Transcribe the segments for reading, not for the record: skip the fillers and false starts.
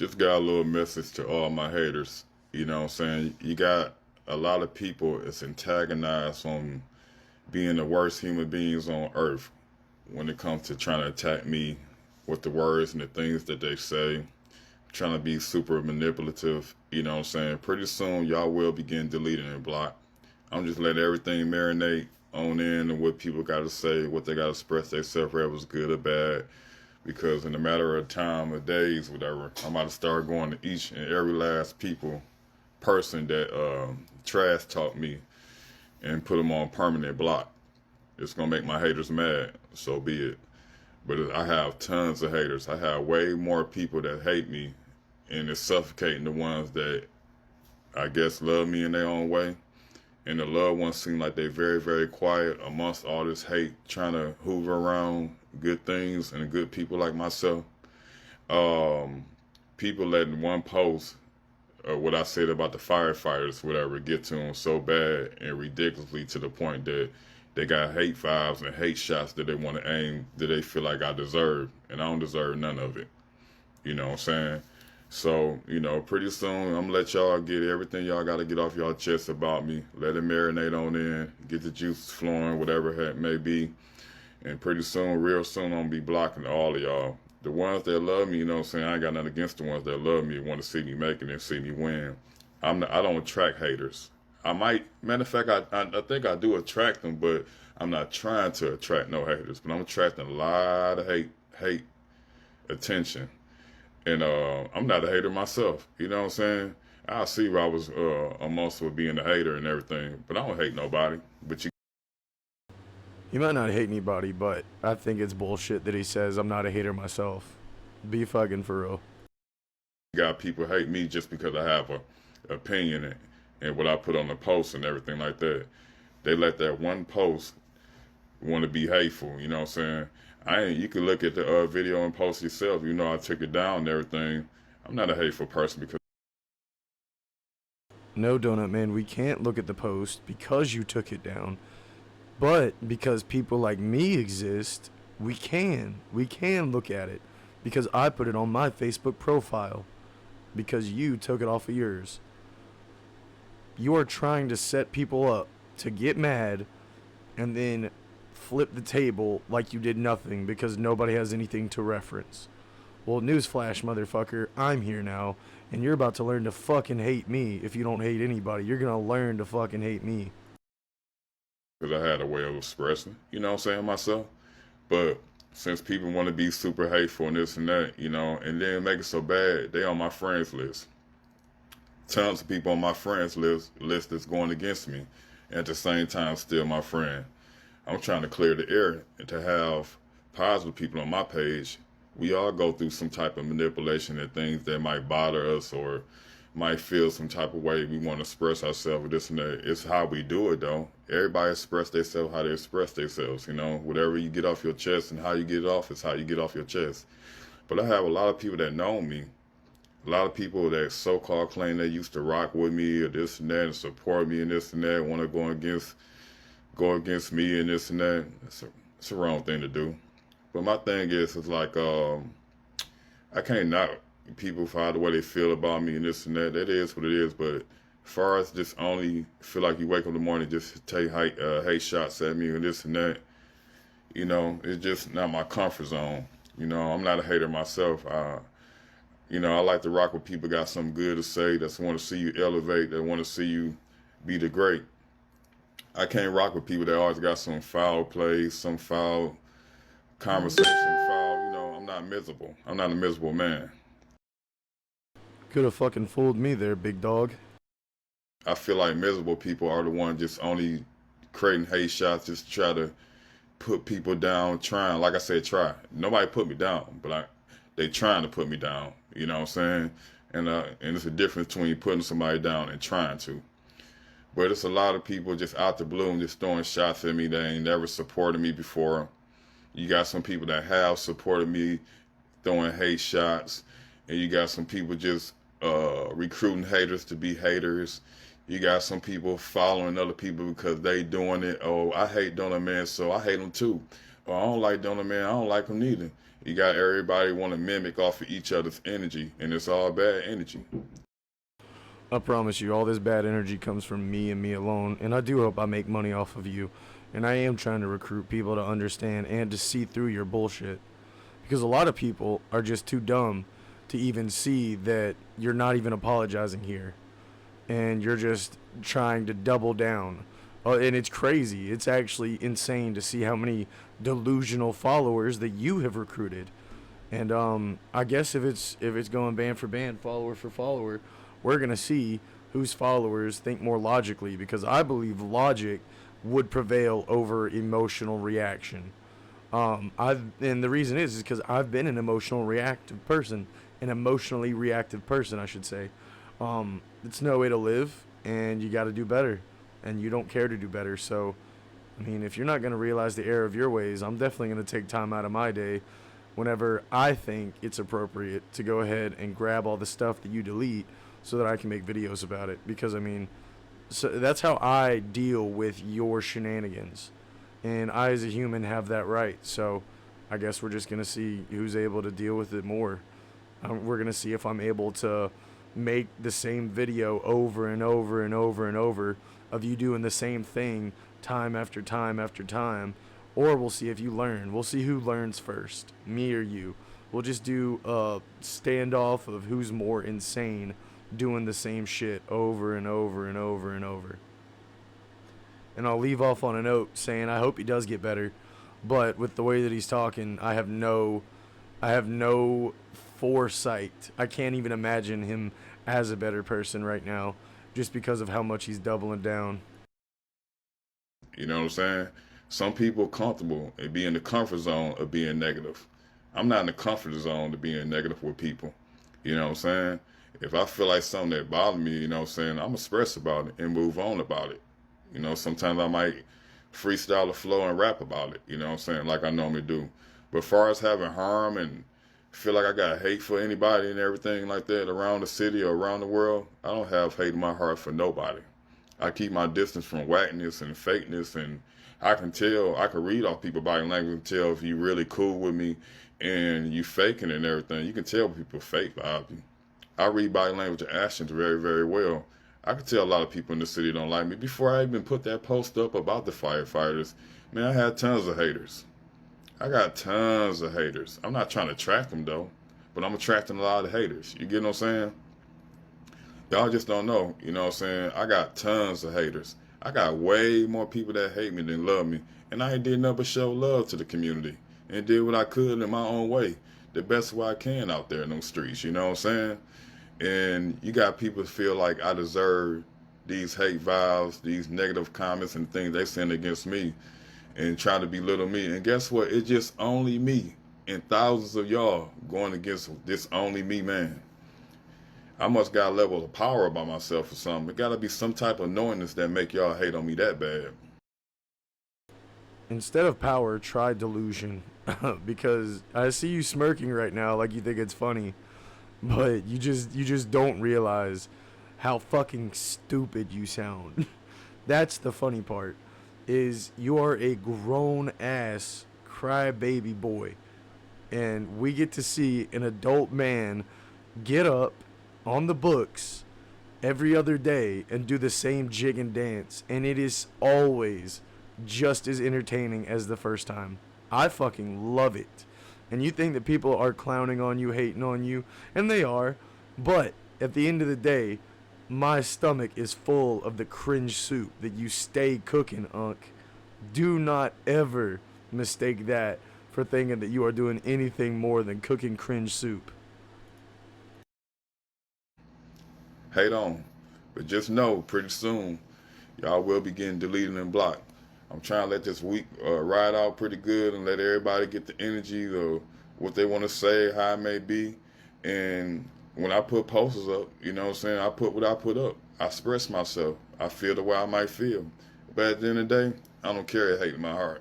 Just got a little message to all my haters. You know what I'm saying? You got a lot of people that's antagonized on being the worst human beings on earth when it comes to trying to attack me with the words and the things that they say, trying to be super manipulative. You know what I'm saying? Pretty soon, y'all will begin deleting and block. I'm just letting everything marinate on in and what people got to say, what they got to express themselves, whether it was good or bad. Because in a matter of time or days, whatever, I'm about to start going to each and every last person that trash talk me and put them on permanent block. It's gonna make my haters mad, so be it. But I have tons of haters. I have way more people that hate me, and it's suffocating the ones that I guess love me in their own way. And the loved ones seem like they're very, very quiet amongst all this hate, trying to hoover around good things and good people like myself. People letting one post what I said about the firefighters, whatever, get to them so bad and ridiculously to the point that they got hate vibes and hate shots that they want to aim that they feel like I deserve, and I don't deserve none of it. You know what I'm saying? So, pretty soon I'm gonna let y'all get everything y'all gotta get off y'all chest about me. Let it marinate on in, get the juices flowing, whatever it may be. And pretty soon, real soon, I'm gonna be blocking all of y'all. The ones that love me, you know what I'm saying? I ain't got nothing against the ones that love me, want to see me make it and see me win. I don't attract haters. I might, matter of fact, I think I do attract them, but I'm not trying to attract no haters. But I'm attracting a lot of hate, attention. And I'm not a hater myself. You know what I'm saying? I see where I was almost with being a hater and everything, but I don't hate nobody. But He might not hate anybody, but I think it's bullshit that he says I'm not a hater myself. Be fucking for real. got people hate me just because I have a opinion and what I put on the post and everything like that. They let that one post want to be hateful. You know what I'm saying? You can look at the video and post yourself. You know I took it down and everything. I'm not a hateful person because No, Dougnutman, we can't look at the post because you took it down. But because people like me exist, we can. We can look at it. Because I put it on my Facebook profile. Because you took it off of yours. You are trying to set people up to get mad and then flip the table like you did nothing because nobody has anything to reference. Well, newsflash, motherfucker, I'm here now, and you're about to learn to fucking hate me if you don't hate anybody. You're gonna learn to fucking hate me. I had a way of expressing, you know what I'm saying, myself. But since people want to be super hateful and this and that, and then make it so bad, they on my friends list. Tons of people on my friends list that's going against me. And at the same time, still my friend. I'm trying to clear the air and to have positive people on my page. We all go through some type of manipulation and things that might bother us or might feel some type of way we want to express ourselves or this and that. It's how we do it, though. Everybody express themselves how they express themselves, Whatever you get off your chest and how you get it off is how you get off your chest. But I have a lot of people that know me. A lot of people that so-called claim they used to rock with me or this and that and support me and this and that, want to go against me and this and that. It's a wrong thing to do. But my thing is like, I can't knock people for how the way they feel about me and this and that. That is what it is. But as far as just only feel like you wake up in the morning just take hate shots at me and this and that, it's just not my comfort zone. I'm not a hater myself. I like to rock with people got something good to say, that want to see you elevate, that want to see you be the great. I can't rock with people that always got some foul plays, some foul conversation, foul, I'm not miserable. I'm not a miserable man. Could have fucking fooled me there, big dog. I feel like miserable people are the ones just only creating hate shots, just try to put people down, trying, like I said, try. Nobody put me down, but they trying to put me down, you know what I'm saying? And it's a difference between putting somebody down and trying to. But it's a lot of people just out the blue and just throwing shots at me that ain't never supported me before. You got some people that have supported me throwing hate shots, and you got some people just recruiting haters to be haters. You got some people following other people because they doing it. Oh, I hate Doughnutman, so I hate them too. Oh, I don't like Doughnout, I don't like him neither. You got everybody want to mimic off of each other's energy, and it's all bad energy. I promise you, all this bad energy comes from me and me alone, and I do hope I make money off of you. And I am trying to recruit people to understand and to see through your bullshit. Because a lot of people are just too dumb to even see that you're not even apologizing here. And you're just trying to double down. And it's crazy. It's actually insane to see how many delusional followers that you have recruited. And I guess if it's going band for band, follower for follower, we're gonna see whose followers think more logically, because I believe logic would prevail over emotional reaction. And the reason is because I've been an emotionally reactive person, I should say. It's no way to live, and you got to do better, and you don't care to do better. So, I mean, if you're not gonna realize the error of your ways, I'm definitely gonna take time out of my day whenever I think it's appropriate to go ahead and grab all the stuff that you delete so that I can make videos about it. Because, I mean, so that's how I deal with your shenanigans. And I, as a human, have that right. So I guess we're just going to see who's able to deal with it more. We're going to see if I'm able to make the same video over and over and over and over of you doing the same thing time after time after time. Or we'll see if you learn. We'll see who learns first, me or you. We'll just do a standoff of who's more insane doing the same shit over and over and over and over. And I'll leave off on a note saying I hope he does get better, but with the way that he's talking, I have no foresight. I can't even imagine him as a better person right now, just because of how much he's doubling down. You know what I'm saying? Some people are comfortable and be in the comfort zone of being negative. I'm not in the comfort zone of being negative with people. You know what I'm saying? If I feel like something that bothers me, you know what I'm saying, I'm express about it and move on about it. You know, sometimes I might freestyle the flow and rap about it, you know what I'm saying, like I normally do. But as far as having harm and feel like I got hate for anybody and everything like that around the city or around the world, I don't have hate in my heart for nobody. I keep my distance from whackness and fakeness, and I can read off people's body language and tell if you really cool with me and you faking and everything. You can tell people fake behind you. I read body language and actions very, very well. I can tell a lot of people in the city don't like me. Before I even put that post up about the firefighters, man, I had tons of haters. I got tons of haters. I'm not trying to attract them though, but I'm attracting a lot of haters. You get what I'm saying? Y'all just don't know. You know what I'm saying? I got tons of haters. I got way more people that hate me than love me. And I ain't did nothing but show love to the community and did what I could in my own way, the best way I can out there in them streets. You know what I'm saying? And you got people feel like I deserve these hate vows, these negative comments and things they send against me and try to belittle me. And guess what? It's just only me and thousands of y'all going against this only me man. I must got a level of power about myself or something. It gotta be some type of knowingness that make y'all hate on me that bad. Instead of power, try delusion. Because I see you smirking right now like you think it's funny, but you just don't realize how fucking stupid you sound. That's the funny part, is you are a grown ass crybaby boy, and we get to see an adult man get up on the books every other day and do the same jig and dance, and it is always just as entertaining as the first time. I fucking love it. And you think that people are clowning on you, hating on you, and they are, but at the end of the day, my stomach is full of the cringe soup that you stay cooking, Unc. Do not ever mistake that for thinking that you are doing anything more than cooking cringe soup. Hate on. But just know, pretty soon, y'all will be getting deleted and blocked. I'm trying to let this week ride out pretty good and let everybody get the energy of what they want to say, how it may be. And when I put posters up, you know what I'm saying, I put what I put up. I express myself. I feel the way I might feel. But at the end of the day, I don't carry hate in my heart.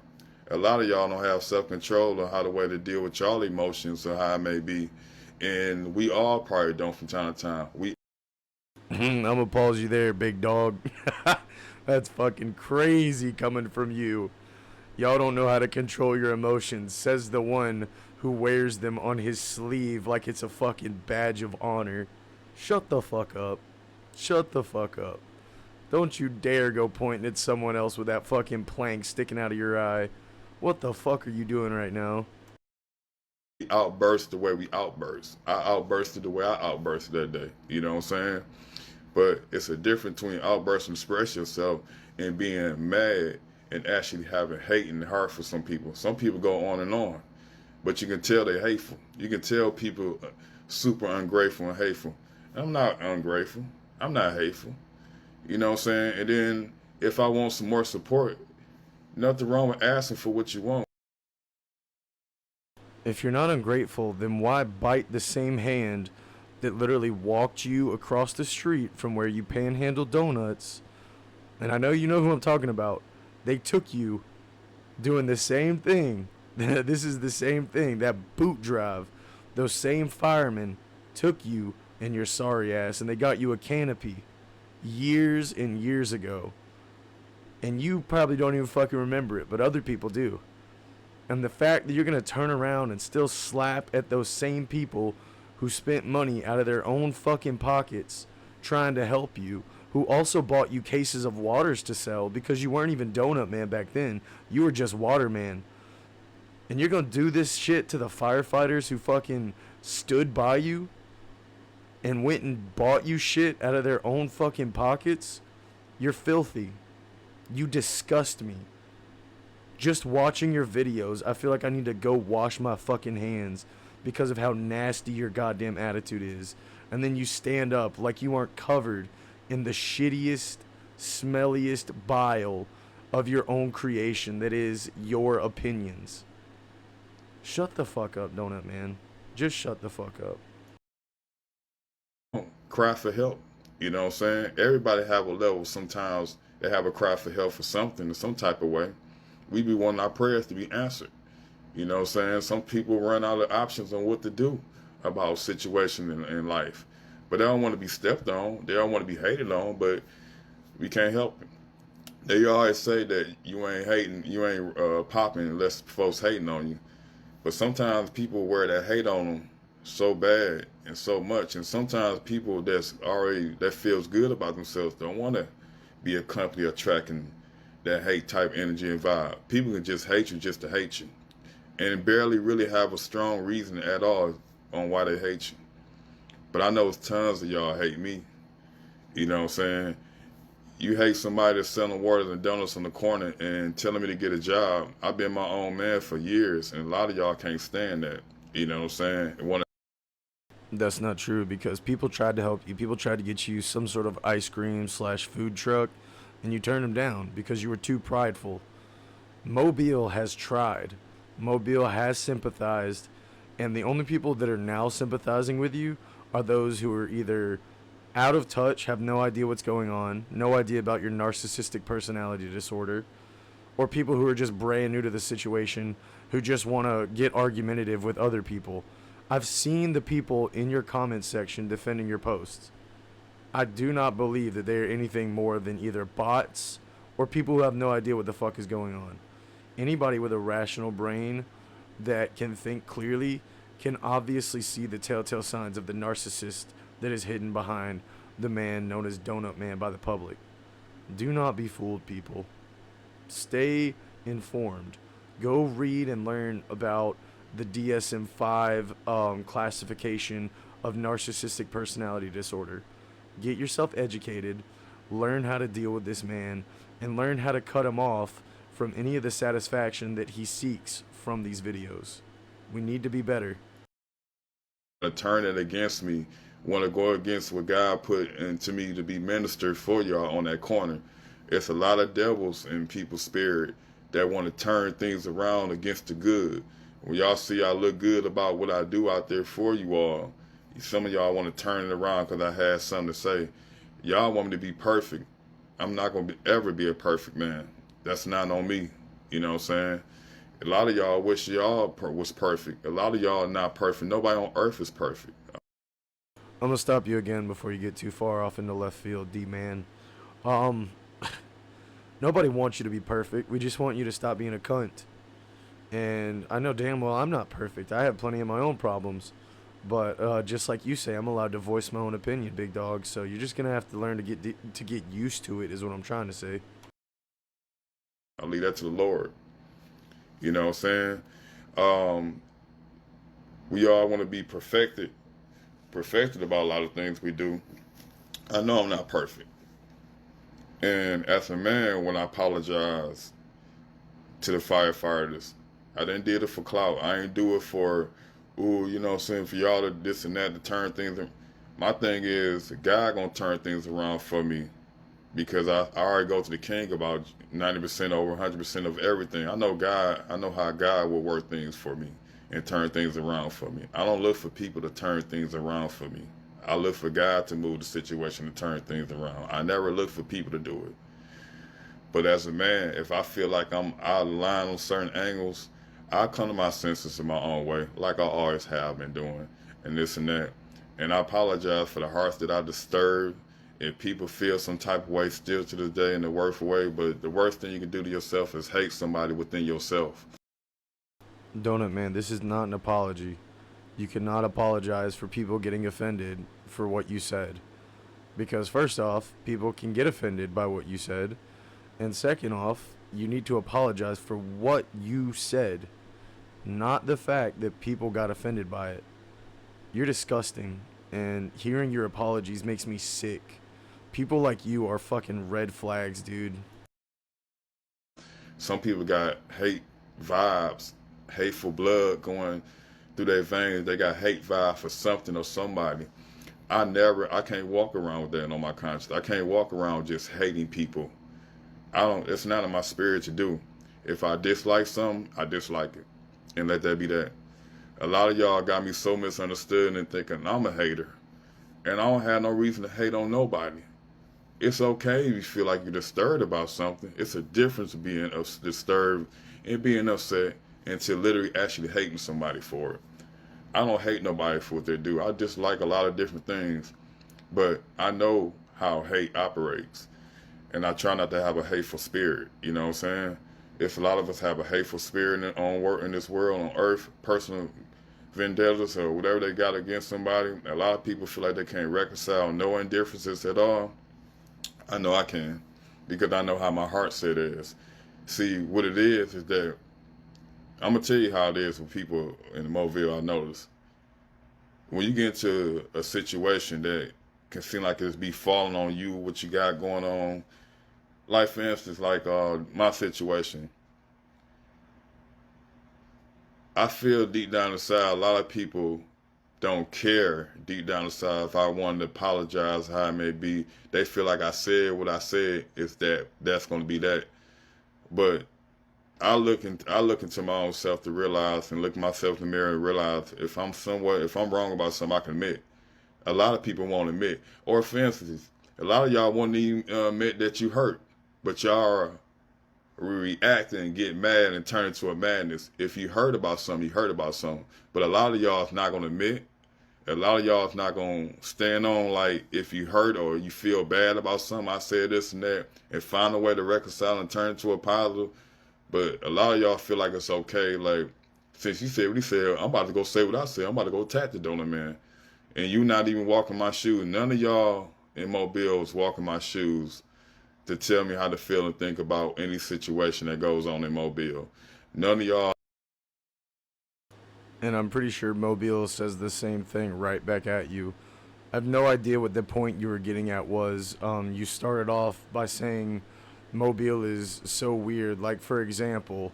A lot of y'all don't have self-control or how the way to deal with y'all emotions or how it may be. And we all probably don't from time to time. I'm gonna pause you there, big dog. That's fucking crazy coming from you. Y'all don't know how to control your emotions, says the one who wears them on his sleeve like it's a fucking badge of honor. Shut the fuck up. Shut the fuck up. Don't you dare go pointing at someone else with that fucking plank sticking out of your eye. What the fuck are you doing right now? Outburst the way we outburst. I outbursted the way I outbursted that day. You know what I'm saying? But it's a difference between outburst and express yourself and being mad and actually having hate in the heart for some people. Some people go on and on, but you can tell they're hateful. You can tell people super ungrateful and hateful. I'm not ungrateful. I'm not hateful. You know what I'm saying? And then if I want some more support, nothing wrong with asking for what you want. If you're not ungrateful, then why bite the same hand that literally walked you across the street from where you panhandle donuts? And I know you know who I'm talking about. They took you doing the same thing. This is the same thing. That boot drive. Those same firemen took you and your sorry ass and they got you a canopy years and years ago. And you probably don't even fucking remember it, but other people do. And the fact that you're going to turn around and still slap at those same people who spent money out of their own fucking pockets trying to help you, who also bought you cases of waters to sell because you weren't even Doughnutman back then. You were just Waterman. And you're going to do this shit to the firefighters who fucking stood by you and went and bought you shit out of their own fucking pockets? You're filthy. You disgust me. Just watching your videos, I feel like I need to go wash my fucking hands because of how nasty your goddamn attitude is. And then you stand up like you aren't covered in the shittiest, smelliest bile of your own creation that is your opinions. Shut the fuck up, Doughnutman. Just shut the fuck up. Cry for help. You know what I'm saying? Everybody have a level. Sometimes they have a cry for help for something in some type of way. We be wanting our prayers to be answered. You know what I'm saying? Some people run out of options on what to do about situations in life. But they don't want to be stepped on. They don't want to be hated on, but we can't help it. They always say that you ain't hating, you ain't popping unless folks hating on you. But sometimes people wear that hate on them so bad and so much. And sometimes people that feels good about themselves don't want to be a company attracting that hate type energy and vibe. People can just hate you just to hate you and barely really have a strong reason at all on why they hate you. But I know tons of y'all hate me. You know what I'm saying? You hate somebody that's selling waters and donuts on the corner and telling me to get a job. I've been my own man for years, and a lot of y'all can't stand that. You know what I'm saying? That's not true because people tried to help you. People tried to get you some sort of ice cream / food truck, and you turned them down because you were too prideful. Mobile has tried. Mobile has sympathized, and the only people that are now sympathizing with you are those who are either out of touch, have no idea what's going on, no idea about your narcissistic personality disorder, or people who are just brand new to the situation, who just want to get argumentative with other people. I've seen the people in your comment section defending your posts. I do not believe that they are anything more than either bots or people who have no idea what the fuck is going on. Anybody with a rational brain that can think clearly can obviously see the telltale signs of the narcissist that is hidden behind the man known as Dougnutman by the public. Do not be fooled, people. Stay informed. Go read and learn about the DSM-5 classification of narcissistic personality disorder. Get yourself educated, learn how to deal with this man, and learn how to cut him off from any of the satisfaction that he seeks from these videos. We need to be better. To turn it against me, want to go against what God put into me to be ministered for y'all on that corner. It's a lot of devils in people's spirit that want to turn things around against the good. When y'all see I look good about what I do out there for you all, some of y'all want to turn it around because I had something to say. Y'all want me to be perfect. I'm not going to ever be a perfect man. That's not on me. You know what I'm saying? A lot of y'all wish y'all was perfect. A lot of y'all are not perfect. Nobody on earth is perfect. I'm gonna stop you again before you get too far off into left field, D-man. Nobody wants you to be perfect. We just want you to stop being a cunt. And I know damn well I'm not perfect. I have plenty of my own problems. But just like you say, I'm allowed to voice my own opinion, big dog. So you're just gonna have to learn to get used to it, is what I'm trying to say. I leave that to the Lord. You know what I'm saying? Um, we all want to be perfected about a lot of things we do. I know I'm not perfect. And as a man, when I apologize to the firefighters, I didn't do it for clout. I ain't do it for, ooh, you know what I'm saying, for y'all to this and that to turn things. My thing is, God gonna turn things around for me because I already go to the King about 90% over 100% of everything. I know God. I know how God will work things for me and turn things around for me. I don't look for people to turn things around for me. I look for God to move the situation to turn things around. I never look for people to do it. But as a man, if I feel like I'm out of line on certain angles, I come to my senses in my own way, like I always have been doing, and this and that. And I apologize for the hearts that I disturbed. If people feel some type of way still to this day in the worst way, but the worst thing you can do to yourself is hate somebody within yourself. Donut man, this is not an apology. You cannot apologize for people getting offended for what you said. Because first off, people can get offended by what you said. And second off, you need to apologize for what you said, not the fact that people got offended by it. You're disgusting, and hearing your apologies makes me sick. People like you are fucking red flags, dude. Some people got hate vibes, hateful blood going through their veins. They got hate vibe for something or somebody. I can't walk around with that on my conscience. I can't walk around just hating people. It's not in my spirit to do. If I dislike something, I dislike it. And let that be that. A lot of y'all got me so misunderstood and thinking I'm a hater. And I don't have no reason to hate on nobody. It's okay if you feel like you're disturbed about something. It's a difference being disturbed and being upset and to literally actually hating somebody for it. I don't hate nobody for what they do. I dislike a lot of different things, but I know how hate operates. And I try not to have a hateful spirit. You know what I'm saying? If a lot of us have a hateful spirit in this world, on earth, personal vendettas or whatever they got against somebody, a lot of people feel like they can't reconcile no indifferences at all. I know I can because I know how my heart set is. See, what it is that I'm going to tell you how it is with people in Mobile. I notice when you get into a situation that can seem like it's be falling on you, what you got going on. Like, for instance, like my situation. I feel deep down inside a lot of people don't care deep down inside if I wanted to apologize how it may be. They feel like I said what I said is that's going to be that. But I look into my own self to realize and look myself in the mirror and realize if I'm wrong about something, I can admit. A lot of people won't admit. Or for instance, a lot of y'all won't even admit that you hurt, but y'all are react and get mad and turn into a madness. If you heard about something, you heard about something. But a lot of y'all is not gonna admit. A lot of y'all is not gonna stand on like if you hurt or you feel bad about something. I said this and that, and find a way to reconcile and turn into a positive. But a lot of y'all feel like it's okay. Like since he said what he said, I'm about to go say what I said. I'm about to go attack the donor man, and you not even walking my shoes. None of y'all in Mobile is walking my shoes to tell me how to feel and think about any situation that goes on in Mobile. None of y'all. And I'm pretty sure Mobile says the same thing right back at you. I have no idea what the point you were getting at was. You started off by saying Mobile is so weird, like for example,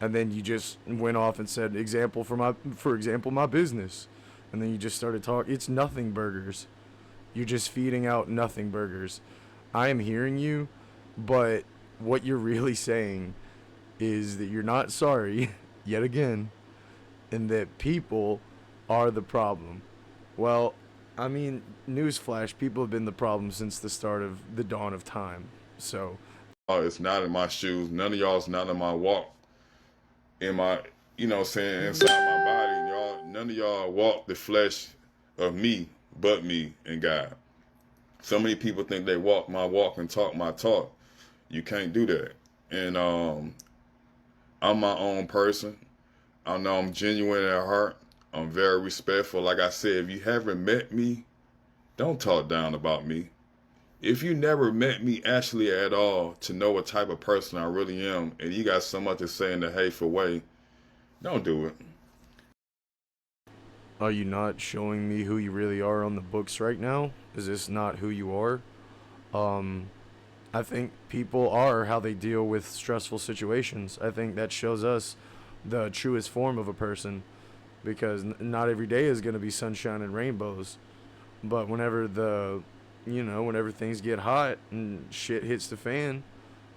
and then you just went off and said for example my business, and then you just started talking. It's nothing burgers. You're just feeding out nothing burgers. I am hearing you, but what you're really saying is that you're not sorry yet again, and that people are the problem. Well, I mean, newsflash, people have been the problem since the start of the dawn of time. So, It's not in my shoes. None of y'all is not in my walk. In my, you know what I'm saying, inside my body. Y'all, none of y'all walk the flesh of me but me and God. So many people think they walk my walk and talk my talk. You can't do that. And I'm my own person. I know I'm genuine at heart. I'm very respectful. Like I said, if you haven't met me, don't talk down about me. If you never met me actually at all to know what type of person I really am, and you got so much to say in a hateful way, don't do it. Are you not showing me who you really are on the books right now? Is this not who you are? Um, I think people are how they deal with stressful situations. I think that shows us the truest form of a person because not every day is going to be sunshine and rainbows. But whenever things get hot and shit hits the fan,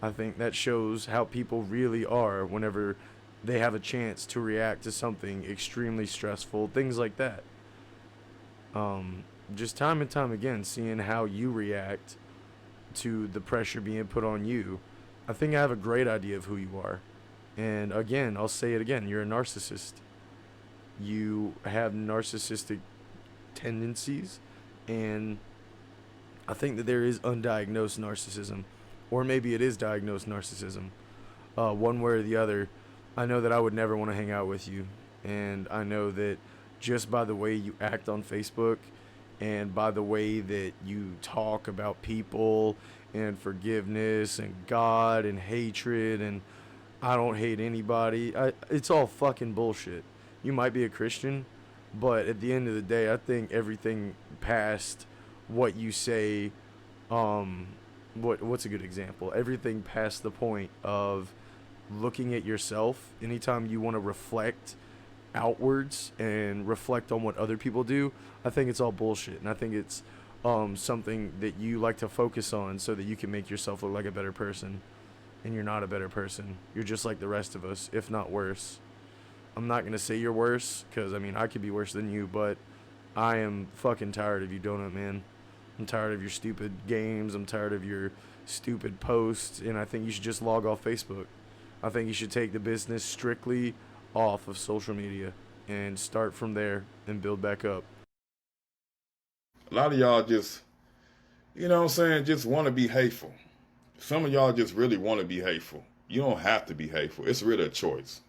I think that shows how people really are whenever they have a chance to react to something extremely stressful, things like that. Um, just time and time again, seeing how you react to the pressure being put on you, I think I have a great idea of who you are. And again, I'll say it again, you're a narcissist. You have narcissistic tendencies, and I think that there is undiagnosed narcissism, or maybe it is diagnosed narcissism. One way or the other, I know that I would never want to hang out with you, and I know that just by the way you act on Facebook, and by the way that you talk about people and forgiveness and God and hatred and I don't hate anybody. It's all fucking bullshit. You might be a Christian, but at the end of the day, I think everything past what you say, um, what's a good example? Everything past the point of looking at yourself. Anytime you want to reflect outwards and reflect on what other people do, I think it's all bullshit, and I think it's something that you like to focus on so that you can make yourself look like a better person. And you're not a better person. You're just like the rest of us, if not worse. I'm not gonna say you're worse, cause I mean I could be worse than you, but I am fucking tired of you, Doughnutman. I'm tired of your stupid games. I'm tired of your stupid posts, and I think you should just log off Facebook. I think you should take the business strictly off of social media and start from there and build back up. A lot of y'all just, you know what I'm saying, just want to be hateful. Some of y'all just really want to be hateful. You don't have to be hateful. It's really a choice.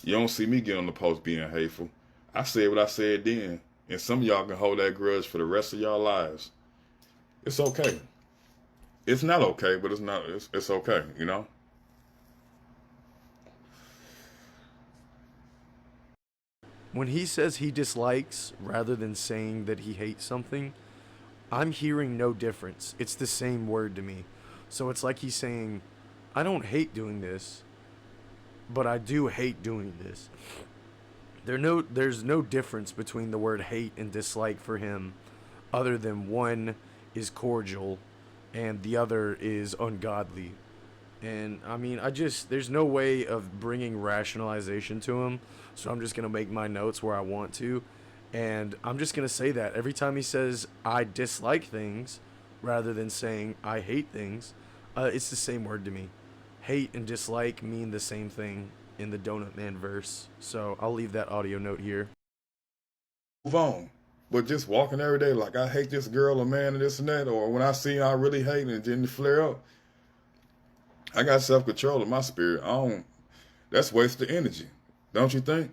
You don't see me get on the post being hateful. I said what I said then. And some of y'all can hold that grudge for the rest of y'all lives. It's okay. It's not okay, but it's okay, you know? When he says he dislikes rather than saying that he hates something, I'm hearing no difference. It's the same word to me. So it's like he's saying, I don't hate doing this, but I do hate doing this. There's no difference between the word hate and dislike for him, other than one is cordial and the other is ungodly. And I mean, there's no way of bringing rationalization to him. So I'm just going to make my notes where I want to. And I'm just going to say that every time he says, I dislike things, rather than saying, I hate things, it's the same word to me. Hate and dislike mean the same thing in the Doughnutsman verse. So I'll leave that audio note here. Move on. But just walking every day like I hate this girl or man and this and that, or when I see I really hate and then flare up, I got self-control in my spirit. That's wasted energy. Don't you think?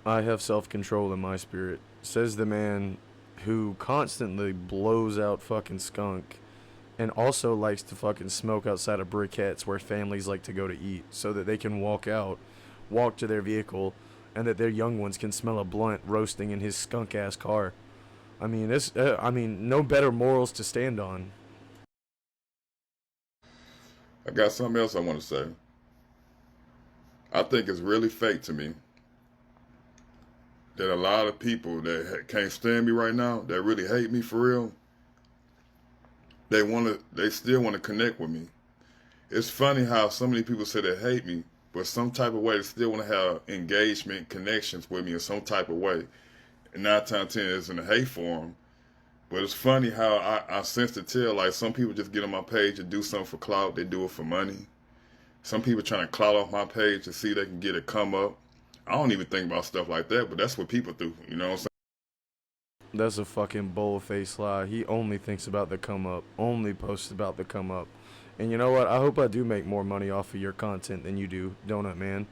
I have self-control in my spirit, says the man who constantly blows out fucking skunk and also likes to fucking smoke outside of briquettes where families like to go to eat so that they can walk to their vehicle, and that their young ones can smell a blunt roasting in his skunk ass car. No better morals to stand on. I got something else I want to say. I think it's really fake to me that a lot of people that can't stand me right now, that really hate me for real, they still want to connect with me. It's funny how so many people say they hate me, but some type of way they still want to have engagement, connections with me in some type of way. And 9 times 10 it's in a hate form. But it's funny how I sense to tell, like some people just get on my page and do something for clout, they do it for money. Some people trying to clout off my page to see if they can get a come up. I don't even think about stuff like that, but that's what people do, you know what I'm saying? That's a fucking bull-faced lie. He only thinks about the come up, only posts about the come up. And you know what? I hope I do make more money off of your content than you do, Donut Man.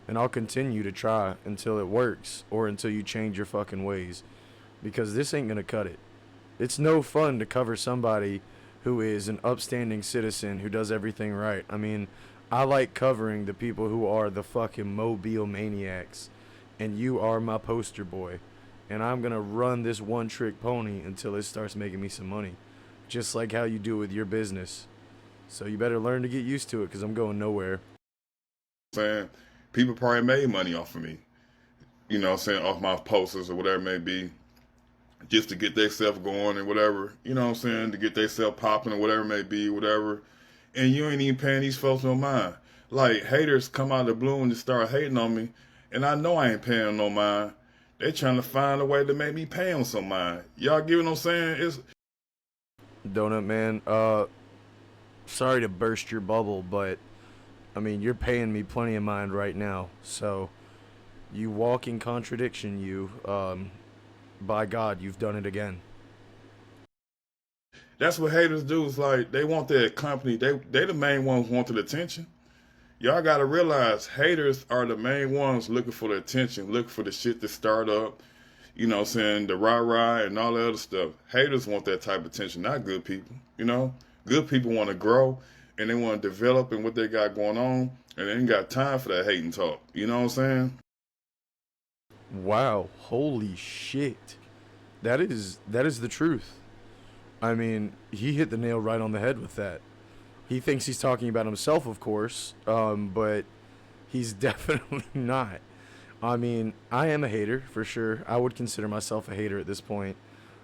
And I'll continue to try until it works or until you change your fucking ways. Because this ain't gonna cut it. It's no fun to cover somebody who is an upstanding citizen who does everything right. I mean, I like covering the people who are the fucking mobile maniacs. And you are my poster boy. And I'm gonna run this one trick pony until it starts making me some money. Just like how you do with your business. So you better learn to get used to it, because I'm going nowhere. Saying people probably made money off of me. You know what I'm saying, off my posters or whatever it may be. Just to get themselves going and whatever. You know what I'm saying? To get themselves popping or whatever it may be, whatever. And you ain't even paying these folks no mind. Like, haters come out of the blue and just start hating on me. And I know I ain't paying them no mind. They trying to find a way to make me pay them some mind. Y'all get what I'm saying? It's Donut Man, sorry to burst your bubble, but I mean, you're paying me plenty of mind right now. So you walk in contradiction, you. By God, you've done it again. that's what haters do. Is like they want their company. They the main ones wanting attention. Y'all gotta realize haters are the main ones looking for the attention, looking for the shit to start up. You know what I'm saying? The rah-rah and all that other stuff. Haters want that type of attention, not good people. You know? Good people want to grow and they want to develop in what they got going on, and they ain't got time for that hating talk. You know what I'm saying? Wow, holy shit. That is the truth. I mean, he hit the nail right on the head with that. He thinks he's talking about himself, of course, but he's definitely not. I mean, I am a hater, for sure. I would consider myself a hater at this point,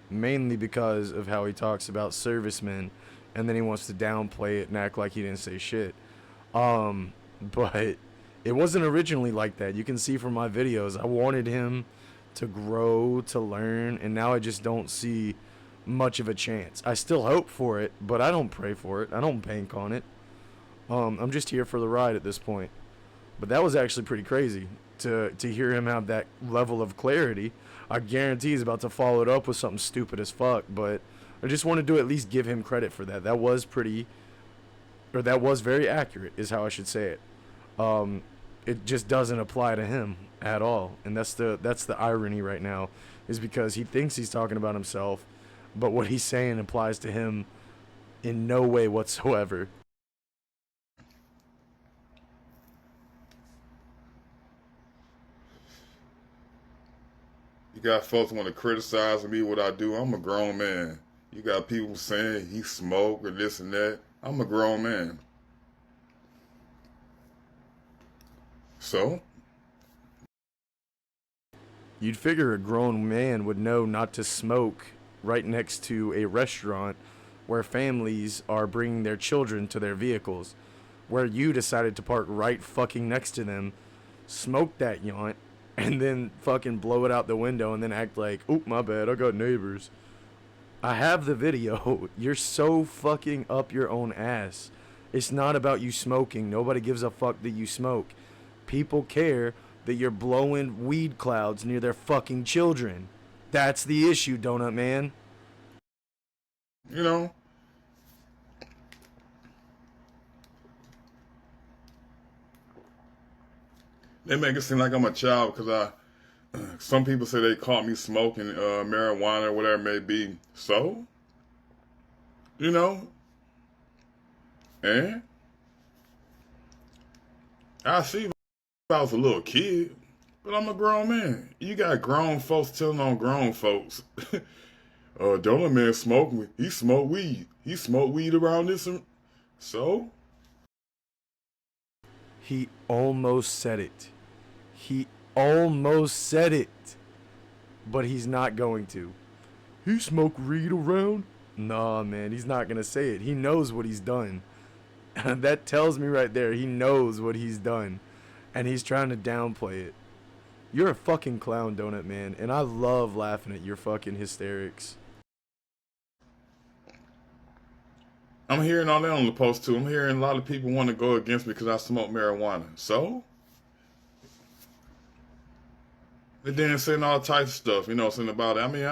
mainly because of how he talks about servicemen, and then he wants to downplay it and act like he didn't say shit. But it wasn't originally like that. You can see from my videos, I wanted him to grow, to learn, and now I just don't see much of a chance. I still hope for it, but I don't pray for it. I don't bank on it. I'm just here for the ride at this point. But that was actually pretty crazy to hear him have that level of clarity. I guarantee he's about to follow it up with something stupid as fuck, but I just wanted to at least give him credit for that. That was very accurate, is how I should say it. It just doesn't apply to him at all, and that's the irony right now, is because he thinks he's talking about himself, but what he's saying applies to him in no way whatsoever. You got folks want to criticize me what I do. I'm a grown man. You got people saying he smoke or this and that. I'm a grown man. So? You'd figure a grown man would know not to smoke right next to a restaurant where families are bringing their children to their vehicles, where you decided to park right fucking next to them, smoke that yaunt, and then fucking blow it out the window and then act like, oop, my bad, I got neighbors. I have the video. You're so fucking up your own ass. It's not about you smoking. Nobody gives a fuck that you smoke. People care that you're blowing weed clouds near their fucking children. That's the issue, Donut Man. You know? They make it seem like I'm a child because some people say they caught me smoking marijuana or whatever it may be. So? You know? And? I see if I was a little kid, but I'm a grown man. You got grown folks telling on grown folks. Donut Man smoke weed. He smoke weed. He smoke weed around this. So? He almost said it. He almost said it. But he's not going to. He smoke weed around? Nah, man, he's not going to say it. He knows what he's done. That tells me right there, he knows what he's done. And he's trying to downplay it. You're a fucking clown, Donut Man. And I love laughing at your fucking hysterics. I'm hearing all that on the post too. I'm hearing a lot of people want to go against me because I smoke marijuana. So? They then saying all types of stuff, you know, saying about it. I mean,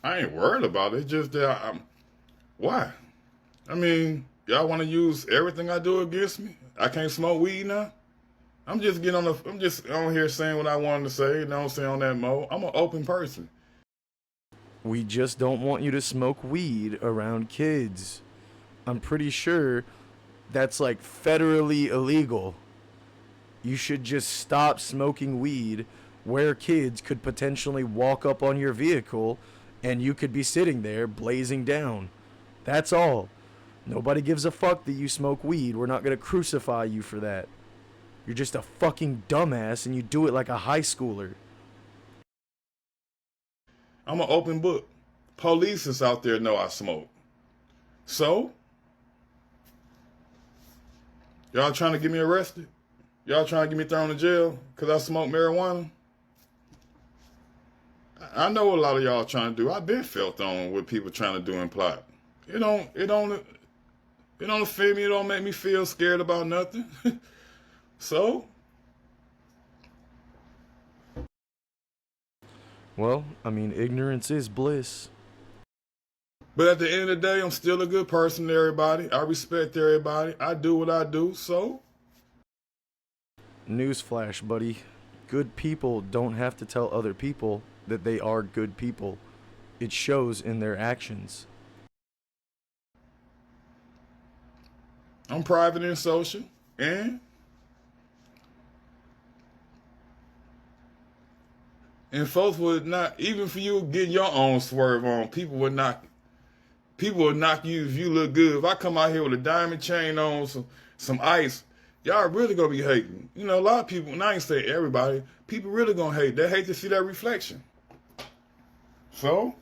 I ain't worried about it. It's just that why? I mean, y'all want to use everything I do against me? I can't smoke weed now? I'm just on here saying what I wanted to say, you know what I'm saying, on that mode. I'm an open person. We just don't want you to smoke weed around kids. I'm pretty sure that's like federally illegal. You should just stop smoking weed where kids could potentially walk up on your vehicle and you could be sitting there blazing down. That's all. Nobody gives a fuck that you smoke weed. We're not going to crucify you for that. You're just a fucking dumbass and you do it like a high schooler. I'm an open book. Police is out there know I smoke. So? Y'all trying to get me arrested? Y'all trying to get me thrown in jail because I smoke marijuana? I know what a lot of y'all trying to do. I've been felt on what people trying to do and plot. It don't offend me. It don't make me feel scared about nothing. So? Well, I mean, ignorance is bliss. But at the end of the day, I'm still a good person to everybody. I respect everybody. I do what I do, so? Newsflash, buddy. Good people don't have to tell other people that they are good people. It shows in their actions. I'm private and social. And folks would not, even for you getting your own swerve on, people would knock you if you look good. If I come out here with a diamond chain on, some ice, y'all really gonna be hating. You know, a lot of people, and I ain't say everybody, people really gonna hate. They hate to see that reflection. So,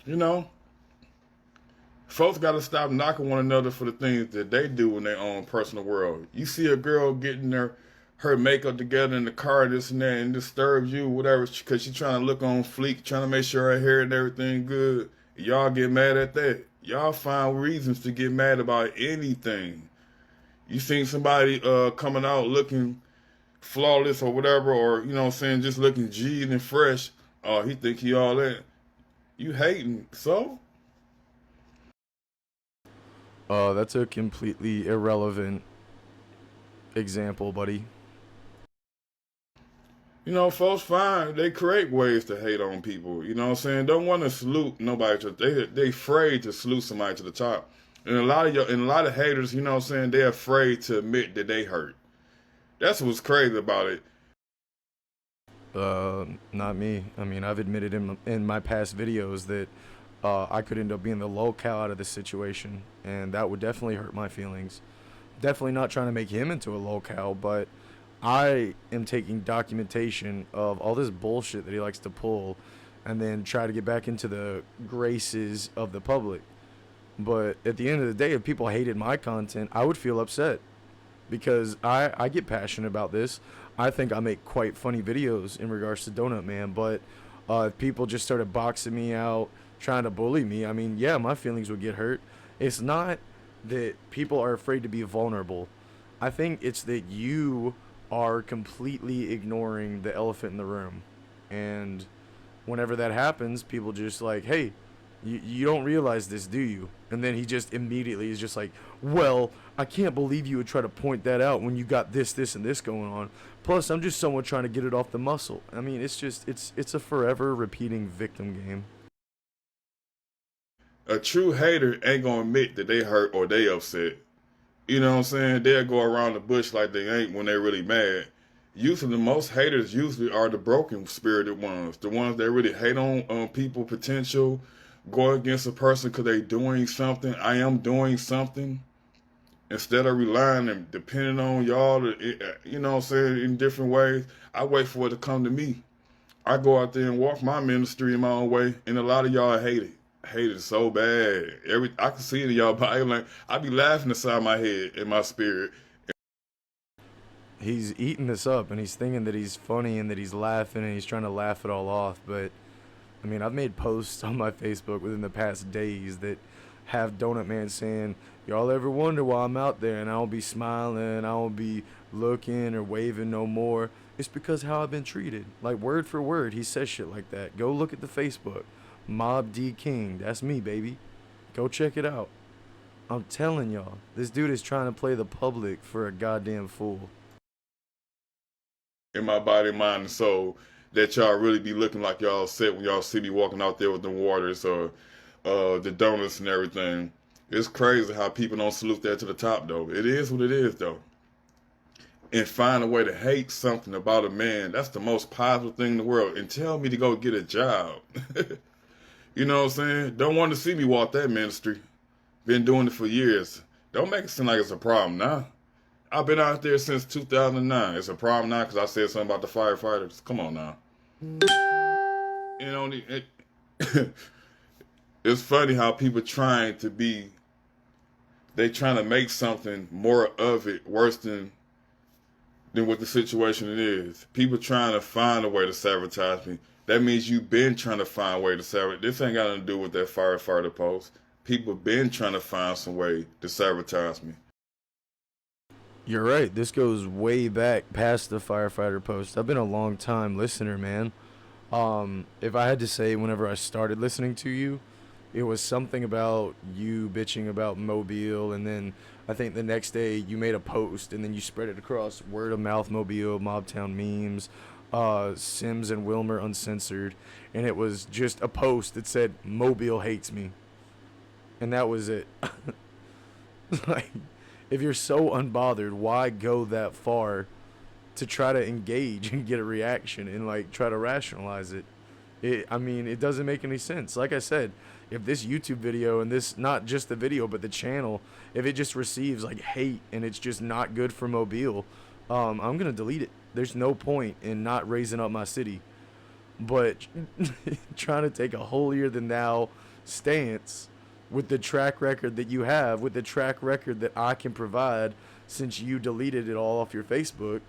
you know, folks gotta stop knocking one another for the things that they do in their own personal world. You see a girl getting her makeup together in the car, this and that, and disturbs you, whatever, because she's trying to look on fleek, trying to make sure her hair and everything good. Y'all get mad at that. Y'all find reasons to get mad about anything. You seen somebody coming out looking flawless or whatever, or, you know what I'm saying, just looking G'd and fresh. Oh, he think he all that. You hating, so? That's a completely irrelevant example, buddy. You know, folks find they create ways to hate on people. You know what I'm saying? Don't want to salute nobody. They afraid to salute somebody to the top. And a lot of haters, you know what I'm saying, they're afraid to admit that they hurt. That's what's crazy about it. Not me. I mean, I've admitted in my past videos that I could end up being the lolcow out of this situation, and that would definitely hurt my feelings. Definitely not trying to make him into a lolcow, but I am taking documentation of all this bullshit that he likes to pull and then try to get back into the graces of the public. But at the end of the day, if people hated my content, I would feel upset because I get passionate about this. I think I make quite funny videos in regards to Dougnutman, but if people just started boxing me out, trying to bully me, I mean, yeah, my feelings would get hurt. It's not that people are afraid to be vulnerable. I think it's that you are completely ignoring the elephant in the room. And whenever that happens, people just like, hey, you don't realize this, do you? And then he just immediately is just like, well, I can't believe you would try to point that out when you got this, and this going on. Plus, I'm just someone trying to get it off the muscle. I mean, it's just, it's a forever repeating victim game. A true hater ain't gonna admit that they hurt or they upset. You know what I'm saying? They'll go around the bush like they ain't when they're really mad. Usually the most haters usually are the broken spirited ones. The ones that really hate on people potential, go against a person because they doing something. I am doing something. Instead of relying and depending on y'all, you know what I'm saying, in different ways, I wait for it to come to me. I go out there and walk my ministry in my own way, and a lot of y'all hate it. Hate it so bad. I can see it in y'all body. Like, I be laughing inside my head, in my spirit. He's eating this up, and he's thinking that he's funny and that he's laughing, and he's trying to laugh it all off. But, I mean, I've made posts on my Facebook within the past days that have Dougnutman saying, y'all ever wonder why I'm out there and I don't be smiling, I don't be looking or waving no more? It's because how I've been treated. Like word for word, he says shit like that. Go look at the Facebook. Mob D King. That's me, baby. Go check it out. I'm telling y'all, this dude is trying to play the public for a goddamn fool. In my body, mind, and soul, that y'all really be looking like y'all set when y'all see me walking out there with the waters or the donuts and everything. It's crazy how people don't salute that to the top, though. It is what it is, though. And find a way to hate something about a man, that's the most positive thing in the world. And tell me to go get a job. You know what I'm saying? Don't want to see me walk that ministry. Been doing it for years. Don't make it seem like it's a problem now. I've been out there since 2009. It's a problem now because I said something about the firefighters. Come on now. You know, it's funny how people they trying to make something more of it worse than what the situation it is. People trying to find a way to sabotage me. That means you've been trying to find a way to sabotage. This ain't got nothing to do with that firefighter post. People been trying to find some way to sabotage me. You're right. This goes way back past the firefighter post. I've been a long time listener, man. If I had to say, whenever I started listening to you, it was something about you bitching about Mobile, and then I think the next day you made a post, and then you spread it across word of mouth Mobile, Mobtown memes, Sims and Wilmer uncensored, and it was just a post that said Mobile hates me, and that was it. Like, if you're so unbothered, why go that far to try to engage and get a reaction and like try to rationalize it? I mean, it doesn't make any sense. Like I said, if this YouTube video and this, not just the video, but the channel, if it just receives like hate and it's just not good for Mobile, I'm going to delete it. There's no point in not raising up my city. But trying to take a holier than thou stance with the track record that you have, with the track record that I can provide since you deleted it all off your Facebook,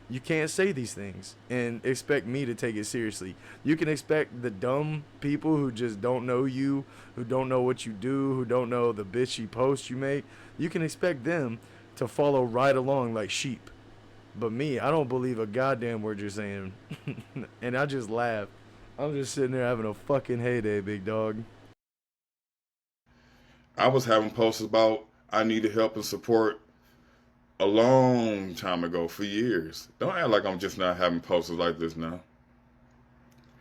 you can't say these things and expect me to take it seriously. You can expect the dumb people who just don't know you, who don't know what you do, who don't know the bitchy posts you make. You can expect them to follow right along like sheep. But me, I don't believe a goddamn word you're saying. And I just laugh. I'm just sitting there having a fucking heyday, big dog. I was having posts about I needed help and support a long time ago, for years. Don't act like I'm just not having posters like this now.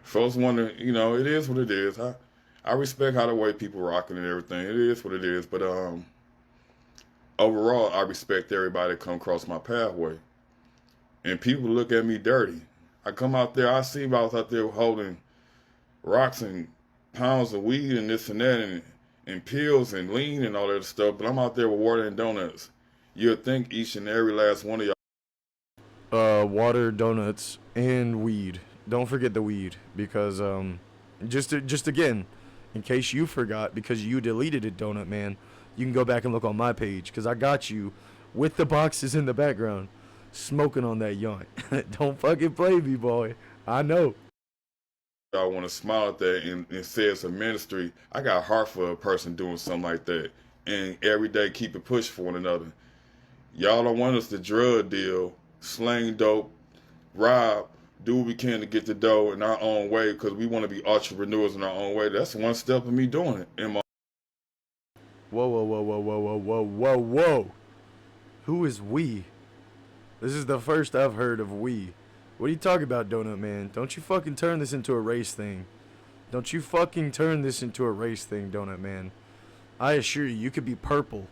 Folks wonder, you know, it is what it is. I respect how the way people rocking and everything. It is what it is. But overall, I respect everybody that come across my pathway. And people look at me dirty. I come out there, I see about out there holding rocks and pounds of weed and this and that and pills and lean and all that stuff, but I'm out there with water and donuts. You'd think each and every last one of y'all. Water, donuts, and weed. Don't forget the weed, because just again, in case you forgot, because you deleted it, Donut Man, you can go back and look on my page, because I got you with the boxes in the background, smoking on that joint. Don't fucking play me, boy. I know. I want to smile at that and say it's a ministry. I got a heart for a person doing something like that, and every day keep it push for one another. Y'all don't want us to drug deal, slang dope, rob, do what we can to get the dough in our own way because we want to be entrepreneurs in our own way. That's one step of me doing it. Whoa, whoa, whoa, whoa, whoa, whoa, whoa, whoa, whoa. Who is we? This is the first I've heard of we. What are you talking about, Donut Man? Don't you fucking turn this into a race thing. Don't you fucking turn this into a race thing, Donut Man. I assure you, you could be purple.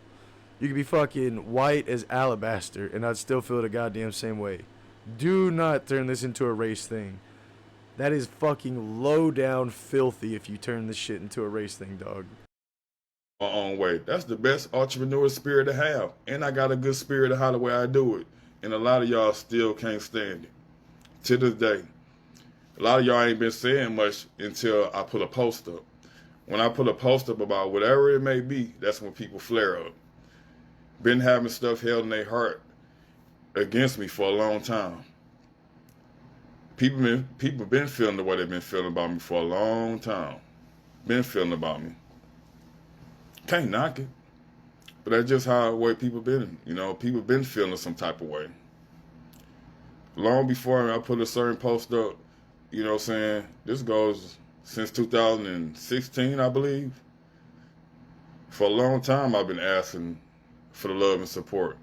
You could be fucking white as alabaster, and I'd still feel the goddamn same way. Do not turn this into a race thing. That is fucking low down filthy if you turn this shit into a race thing, dog. My own way. That's the best entrepreneur spirit to have. And I got a good spirit of how the way I do it. And a lot of y'all still can't stand it. To this day. A lot of y'all ain't been saying much until I put a post up. When I put a post up about whatever it may be, that's when people flare up. Been having stuff held in their heart against me for a long time. People been feeling the way they've been feeling about me for a long time. Been feeling about me. Can't knock it. But that's just how the way people been. You know, people been feeling some type of way. long before I put a certain post up, you know what I'm saying? This goes since 2016, I believe. For a long time, I've been asking for the love and support.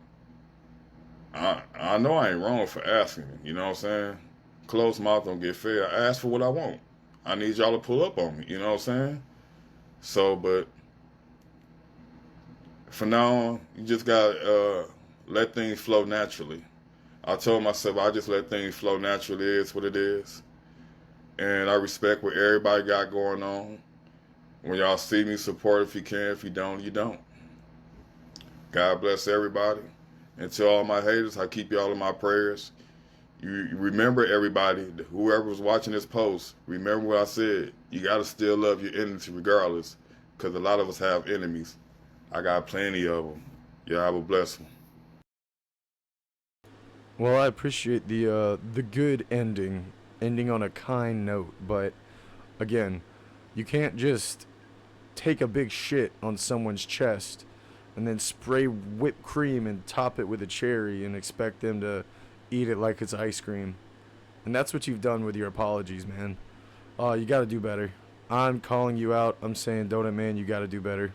I know I ain't wrong for asking, you know what I'm saying? Closed mouth don't get fed. I ask for what I want. I need y'all to pull up on me, you know what I'm saying? So, but for now on, you just gotta let things flow naturally. I told myself I just let things flow naturally. It is what it is. And I respect what everybody got going on. When y'all see me, support if you can. If you don't, you don't. God bless everybody. And to all my haters, I keep y'all in my prayers. You remember, everybody, whoever was watching this post, remember what I said. You got to still love your enemies regardless, because a lot of us have enemies. I got plenty of them. Y'all have a blessed one. Well, I appreciate the good ending on a kind note, but again, you can't just take a big shit on someone's chest and then spray whipped cream and top it with a cherry and expect them to eat it like it's ice cream. And that's what you've done with your apologies, man. You got to do better. I'm calling you out. I'm saying, Doughnutman, you got to do better.